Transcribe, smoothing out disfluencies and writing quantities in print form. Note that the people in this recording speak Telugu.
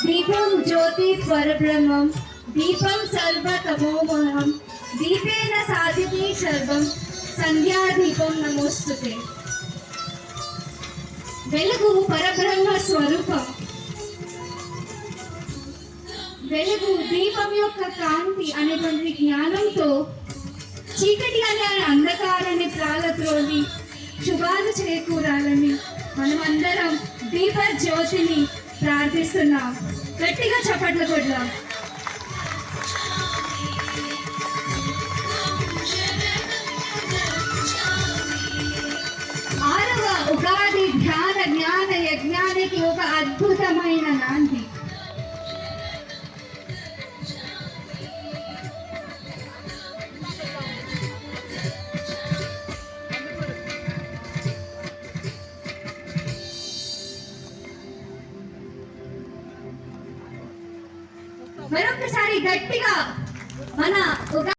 దీపం జ్యోతి పరబ్రహ్మం దీపం సర్వతమోమహం దీపేన సాధితే సర్వం సంధ్యాదీపం నమోస్తుతే. వెలుగు పరబ్రహ్మ స్వరూపం. వెలుగు దీపం యొక్క కాంతి అనేటువంటి జ్ఞానంతో చీకటి అనే అంధకారాన్ని ప్రాలత్రోలి శుభాలు చేకూరాలని మనమందరం దీప జ్యోతిని ప్రార్థిస్తున్నాం. గట్టిగా చప్పట్లు కొడదాం. ఆరవ ఉగాది ధ్యాన జ్ఞాన యజ్ఞానికి ఒక అద్భుతమైన నాంది. మరొకసారి గట్టిగా మన